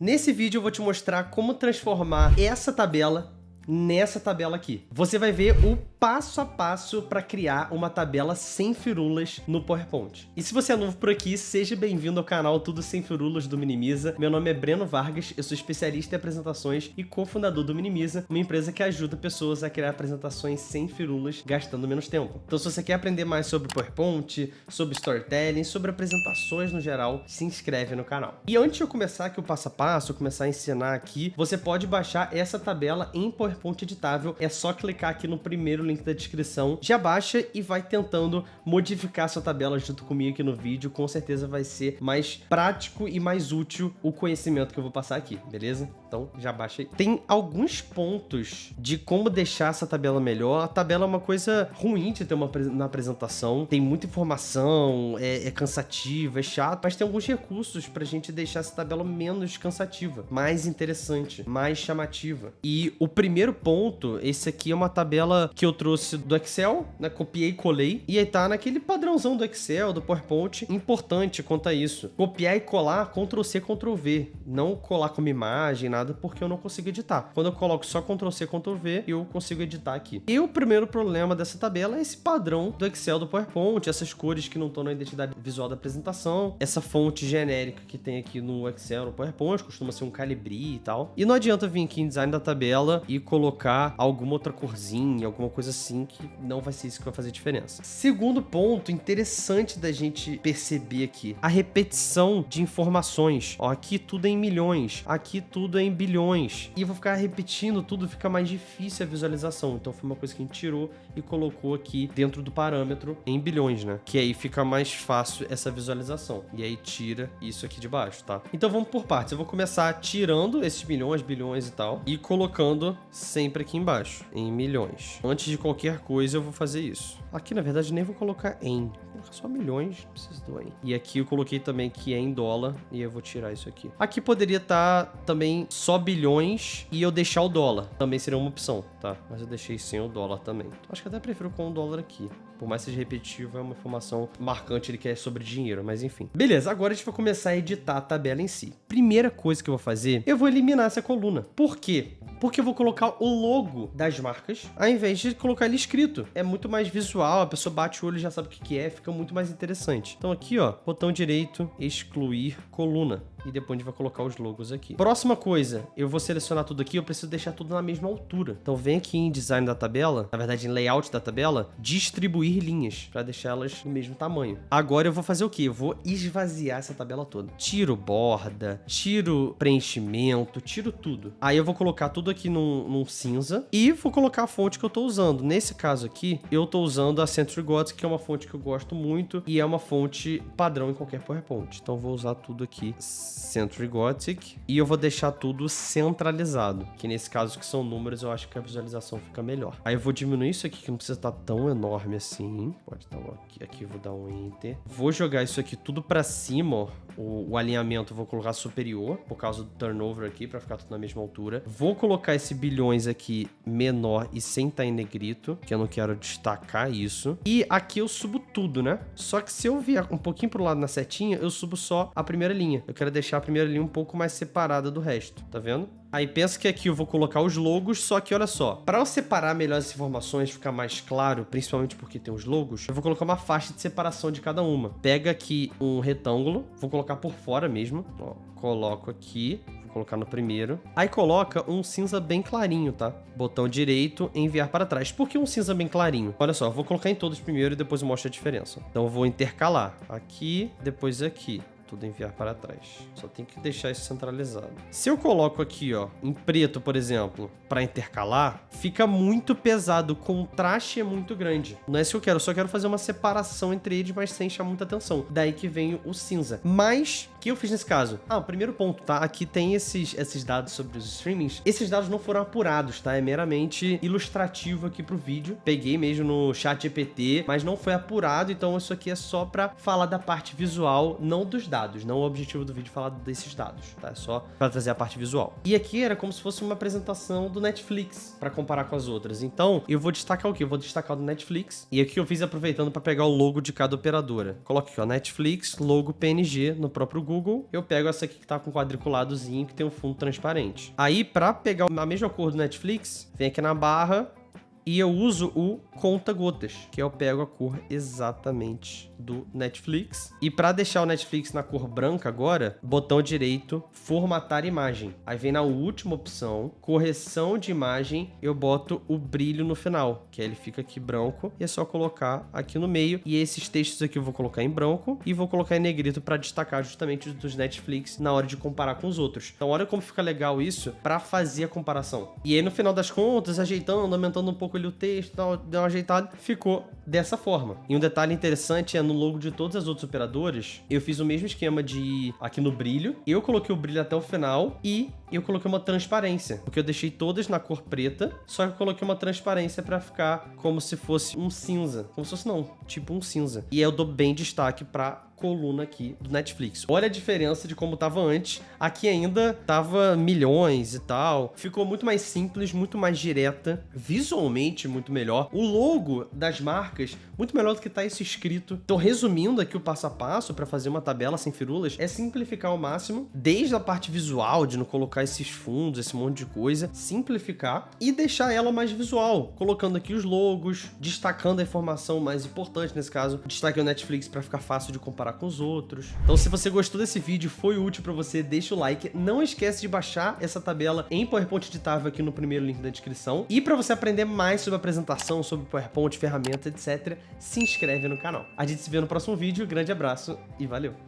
Nesse vídeo eu vou te mostrar como transformar essa tabela nessa tabela aqui. Você vai ver o passo a passo para criar uma tabela sem firulas no PowerPoint. E se você é novo por aqui, seja bem-vindo ao canal Tudo Sem Firulas do Minimiza. Meu nome é Breno Vargas, eu sou especialista em apresentações e cofundador do Minimiza, uma empresa que ajuda pessoas a criar apresentações sem firulas, gastando menos tempo. Então se você quer aprender mais sobre PowerPoint, sobre storytelling, sobre apresentações no geral, se inscreve no canal. E antes de eu começar aqui o passo a passo, começar a ensinar aqui, você pode baixar essa tabela em PowerPoint editável. É só clicar aqui no primeiro link da descrição, já baixa e vai tentando modificar sua tabela junto comigo aqui no vídeo. Com certeza vai ser mais prático e mais útil o conhecimento que eu vou passar aqui, beleza? Então já baixa aí. Tem alguns pontos de como deixar essa tabela melhor. A tabela é uma coisa ruim de ter na apresentação, tem muita informação, é cansativa, é chato, mas tem alguns recursos pra gente deixar essa tabela menos cansativa, mais interessante, mais chamativa. E o primeiro ponto, esse aqui é uma tabela que eu trouxe do Excel, né? Copiei e colei, e aí tá naquele padrãozão do Excel, do PowerPoint. Importante quanto a isso, copiar e colar, Ctrl+C, Ctrl+V, não colar como imagem, nada, porque eu não consigo editar. Quando eu coloco só Ctrl+C, Ctrl+V, eu consigo editar aqui. E o primeiro problema dessa tabela é esse padrão do Excel, do PowerPoint, essas cores que não estão na identidade visual da apresentação, essa fonte genérica que tem aqui no Excel, no PowerPoint, costuma ser um Calibri e tal. E não adianta vir aqui em design da tabela e colocar alguma outra corzinha, alguma coisa assim, que não vai ser isso que vai fazer diferença. Segundo ponto interessante da gente perceber aqui, a repetição de informações. Ó, aqui tudo é em milhões, aqui tudo é em bilhões. E eu vou ficar repetindo tudo, fica mais difícil a visualização. Então foi uma coisa que a gente tirou e colocou aqui dentro do parâmetro em bilhões, né? Que aí fica mais fácil essa visualização. E aí tira isso aqui de baixo, tá? Então vamos por partes. Eu vou começar tirando esses milhões, bilhões e tal, e colocando sempre aqui embaixo, em milhões. Antes de qualquer coisa eu vou fazer isso. Aqui na verdade nem vou colocar em, vou colocar só milhões, não preciso do em. E aqui eu coloquei também que é em dólar e eu vou tirar isso aqui. Aqui poderia estar também só bilhões e eu deixar o dólar, também seria uma opção, tá? Mas eu deixei sem o dólar também. Acho que até prefiro com o dólar aqui. Por mais que seja repetitivo, é uma informação marcante ele que é sobre dinheiro, mas enfim. Beleza, agora a gente vai começar a editar a tabela em si. Primeira coisa que eu vou fazer, eu vou eliminar essa coluna. Por quê? Porque eu vou colocar o logo das marcas, ao invés de colocar ele escrito. É muito mais visual, a pessoa bate o olho e já sabe o que é, fica muito mais interessante. Então aqui, ó, botão direito, excluir coluna. E depois a gente vai colocar os logos aqui. Próxima coisa, eu vou selecionar tudo aqui, eu preciso deixar tudo na mesma altura. Então vem aqui em design da tabela, na verdade em layout da tabela, distribuir linhas, para deixá-las no mesmo tamanho. Agora eu vou fazer o quê? Eu vou esvaziar essa tabela toda. Tiro borda, tiro preenchimento, tiro tudo. Aí eu vou colocar tudo aqui num cinza e vou colocar a fonte que eu tô usando. Nesse caso aqui, eu tô usando a Century Gothic, que é uma fonte que eu gosto muito e é uma fonte padrão em qualquer PowerPoint. Então eu vou usar tudo aqui Century Gothic e eu vou deixar tudo centralizado, que nesse caso que são números eu acho que a visualização fica melhor. Aí eu vou diminuir isso aqui que não precisa estar tão enorme assim, pode dar um aqui eu vou dar um enter, vou jogar isso aqui tudo pra cima, ó. O alinhamento eu vou colocar superior por causa do turnover aqui, pra ficar tudo na mesma altura. Vou colocar esse bilhões aqui menor e sem estar em negrito, que eu não quero destacar isso. E aqui eu subo tudo, né? Só que se eu vier um pouquinho pro lado na setinha, eu subo só a primeira linha. Eu quero deixar a primeira linha um pouco mais separada do resto, tá vendo? Aí pensa que aqui eu vou colocar os logos, só que olha só, para eu separar melhor as informações, ficar mais claro, principalmente porque tem os logos, eu vou colocar uma faixa de separação de cada uma. Pega aqui um retângulo, vou colocar por fora mesmo, ó, coloco aqui, vou colocar no primeiro. Aí coloca um cinza bem clarinho, tá? Botão direito, enviar para trás. Por que um cinza bem clarinho? Olha só, eu vou colocar em todos primeiro e depois eu mostro a diferença. Então eu vou intercalar aqui, depois aqui. Tudo enviar para trás. Só tem que deixar isso centralizado. Se eu coloco aqui, ó, em preto, por exemplo, para intercalar, fica muito pesado. O contraste é muito grande. Não é isso que eu quero. Eu só quero fazer uma separação entre eles, mas sem chamar muita atenção. Daí que vem o cinza. Mas, o que eu fiz nesse caso? Ah, o primeiro ponto, tá? Aqui tem esses dados sobre os streamings. Esses dados não foram apurados, tá? É meramente ilustrativo aqui pro vídeo. Peguei mesmo no chat GPT, mas não foi apurado. Então, isso aqui é só para falar da parte visual, não dos dados. dados. Não é o objetivo do vídeo falar desses dados, tá? É só pra trazer a parte visual. E aqui era como se fosse uma apresentação do Netflix pra comparar com as outras. Então, eu vou destacar o quê? Eu vou destacar o do Netflix. E aqui eu fiz aproveitando pra pegar o logo de cada operadora. Coloco aqui, ó, Netflix, logo PNG no próprio Google. Eu pego essa aqui que tá com quadriculadozinho, que tem um fundo transparente. Aí, pra pegar a mesma cor do Netflix, vem aqui na barra e eu uso o conta-gotas, que eu pego a cor exatamente do Netflix. E para deixar o Netflix na cor branca agora, botão direito, formatar imagem. Aí vem na última opção, correção de imagem, eu boto o brilho no final, que aí ele fica aqui branco, e é só colocar aqui no meio. E esses textos aqui eu vou colocar em branco e vou colocar em negrito para destacar justamente os dos Netflix na hora de comparar com os outros. Então olha como fica legal isso para fazer a comparação. E aí no final das contas, ajeitando, aumentando um pouco ali o texto, deu uma ajeitada, ficou dessa forma. E um detalhe interessante é no logo de todas as outras operadoras, eu fiz o mesmo esquema de aqui no brilho, eu coloquei o brilho até o final e eu coloquei uma transparência, porque eu deixei todas na cor preta, só que eu coloquei uma transparência pra ficar como se fosse um cinza. Como se fosse não, tipo um cinza. E aí eu dou bem destaque pra coluna aqui do Netflix. Olha a diferença de como tava antes. Aqui ainda tava milhões e tal. Ficou muito mais simples, muito mais direta, visualmente muito melhor. O logo das marcas, muito melhor do que tá isso escrito. Então, resumindo aqui o passo a passo para fazer uma tabela sem firulas, é simplificar ao máximo, desde a parte visual, de não colocar esses fundos, esse monte de coisa, simplificar e deixar ela mais visual, colocando aqui os logos, destacando a informação mais importante nesse caso. Destaquei o Netflix para ficar fácil de comparar com os outros. Então, se você gostou desse vídeo, foi útil para você, deixa o like. Não esquece de baixar essa tabela em PowerPoint editável aqui no primeiro link da descrição. E para você aprender mais sobre apresentação, sobre PowerPoint, ferramentas, etc., se inscreve no canal. A gente se vê no próximo vídeo. Grande abraço e valeu!